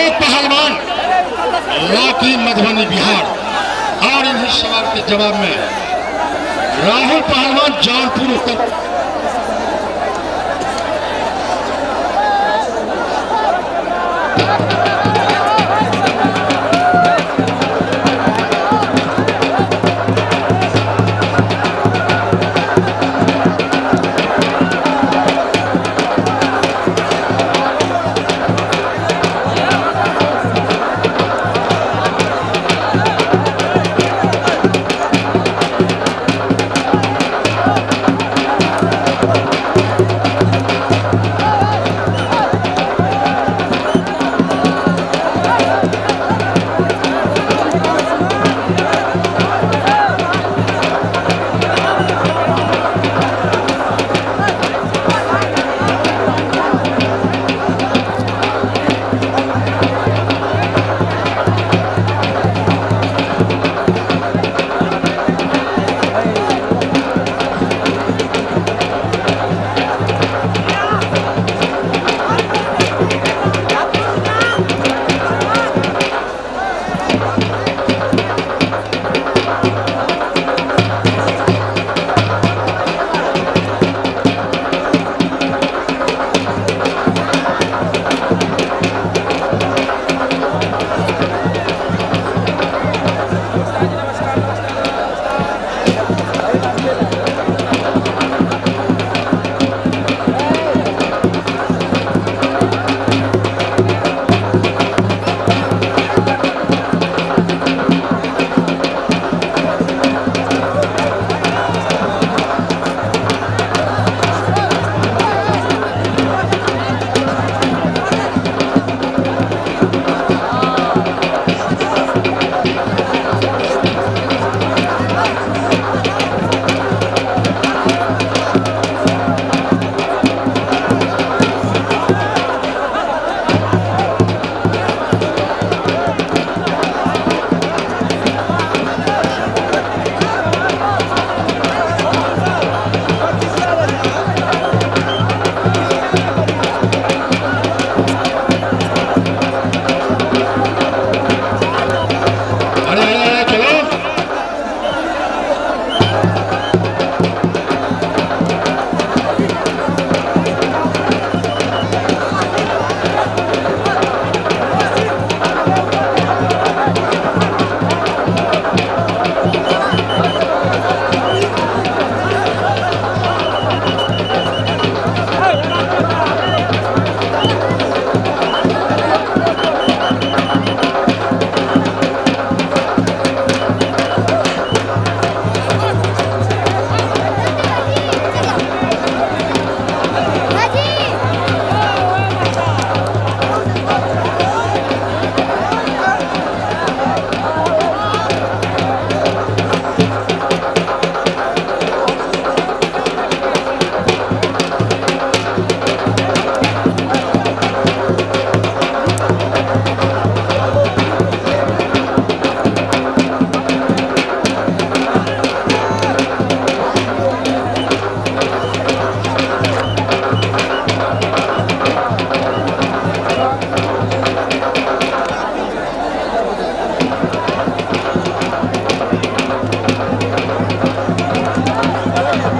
दो पहलवान लौकी मधुबनी बिहार और इन्हीं सवाल के जवाब में राहुल पहलवान जौनपुर उत्तर।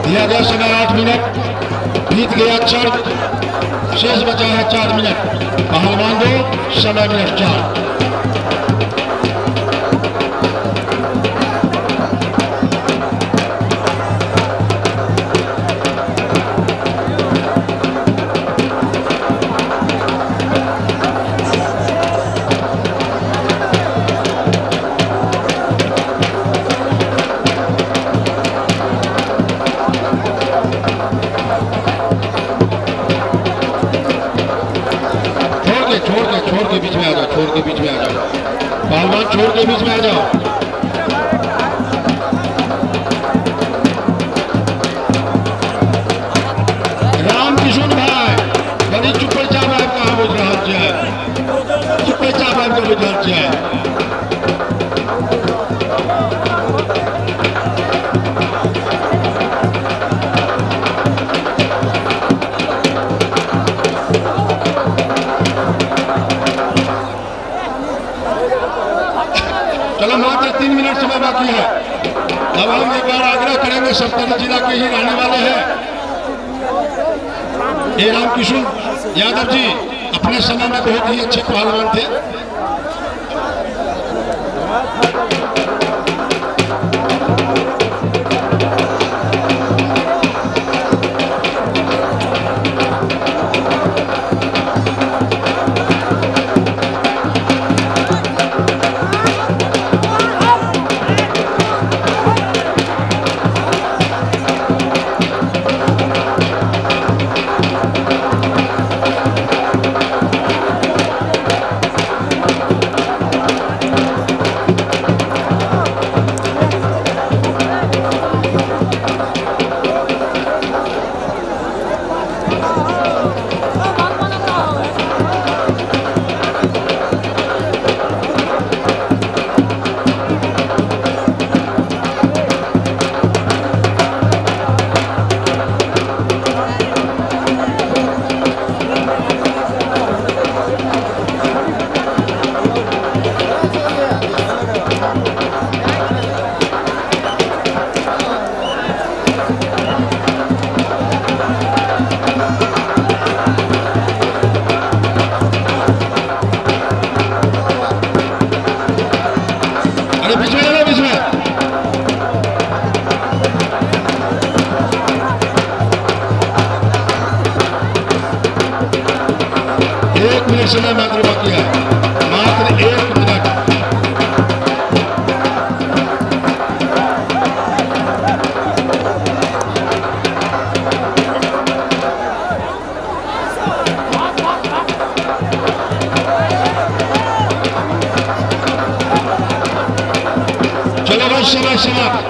दिया गया समय 8 मिनट, बीत गया 4, शेष बचा है 4 मिनट। पहलवान 2, समय मिनट 4। छोड़ के बीच में आ जाओ, छोड़ के बीच में आ जाओ, पहलवान छोड़ के बीच में आ जाओ। रामकिशोर भाई बड़ी चुप्पे चाप कहाँ बुझ रहा है, चुप्पे चाप को बुझ रहा है। 3 मिनट समय बाकी है। अब हम एक बार आग्रह करेंगे, सप्तरी जिला के ही रहने वाले हैं ए रामकिशोर यादव जी, अपने समय में बहुत ही अच्छे पहलवान थे। समय मात्र बाकी है, मात्र 1 मिनट। चलो भाई, समय समाप्त,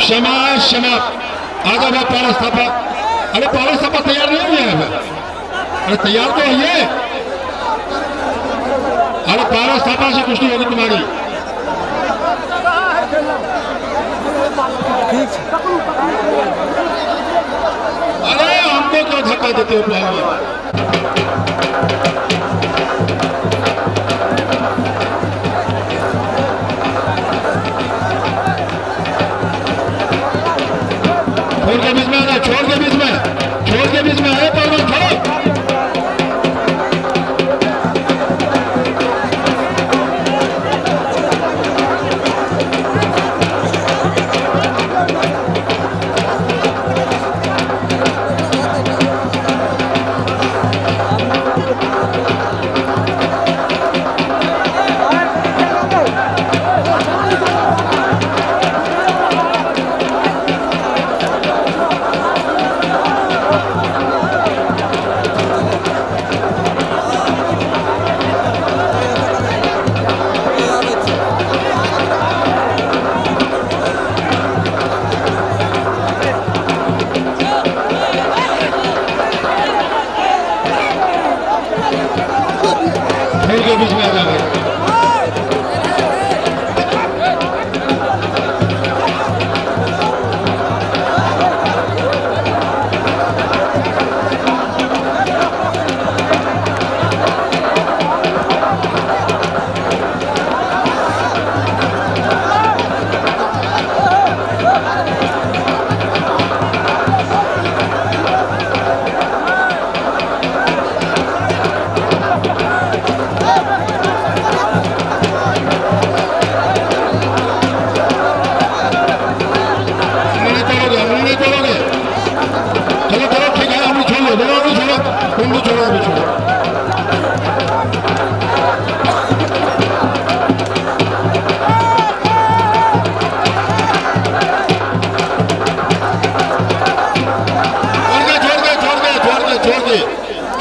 समय समाप्त। आजा भाई पारस थापा। अरे पारस थापा तैयार नहीं हुए हैं? अरे तैयार तो होइए। अरे पारस थापा से कुश्ती होगी तुम्हारी। अरे हमको क्यों धक्का देते हो पहलवान? छोड़ के बीच में आ जाओ, छोड़ के बीच में, छोड़ के बीच में है पहलवान, छोड़। के बीच में आ जाओ।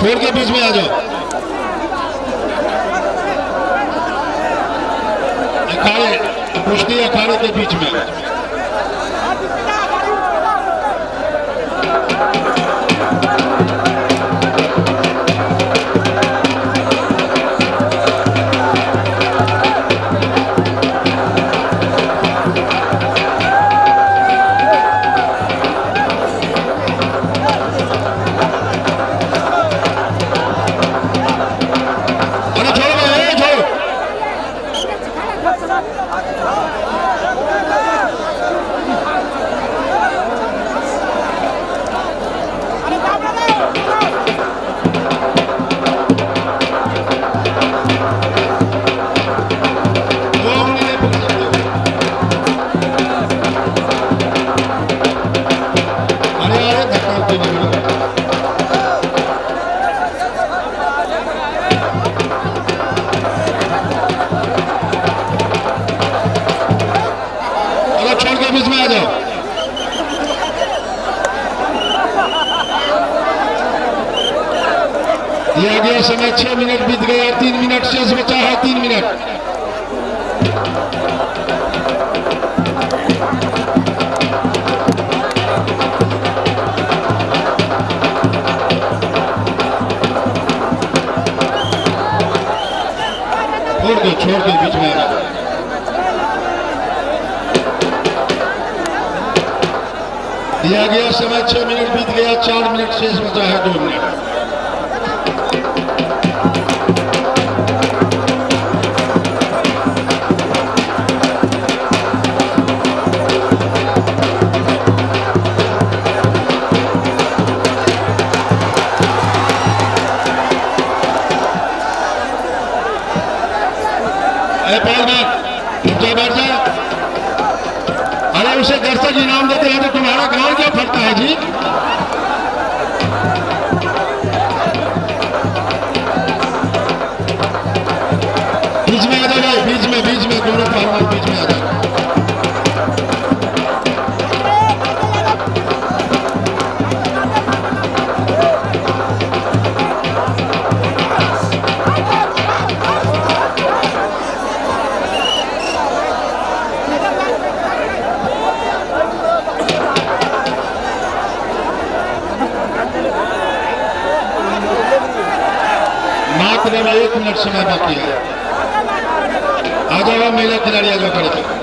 छोड़ के बीच में आ जाओ। अखाड़े, कुश्ती अखाड़े के बीच में। Come on. शेष बचा है 3 मिनट। छोड़ दो बीच में। दिया गया समय 6 मिनट बीत गया, 4 मिनट शेष बचा है, 2 मिनट। अरे उसे दर्शक इनाम देते हैं तो तुम्हारा ग्राउंड क्या फटता है जी? बीच में आ जाओ भाई, बीच में दोनों पहलवान बीच में आ जाओ। मात्र 1 मिनट समय बाकी है। आ जाओ महिला खिलाड़ी, आ जाओ खड़े।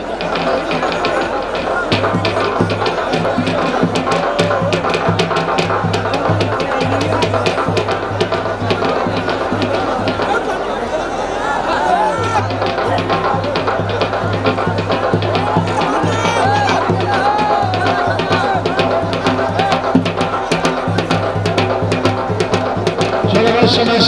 समय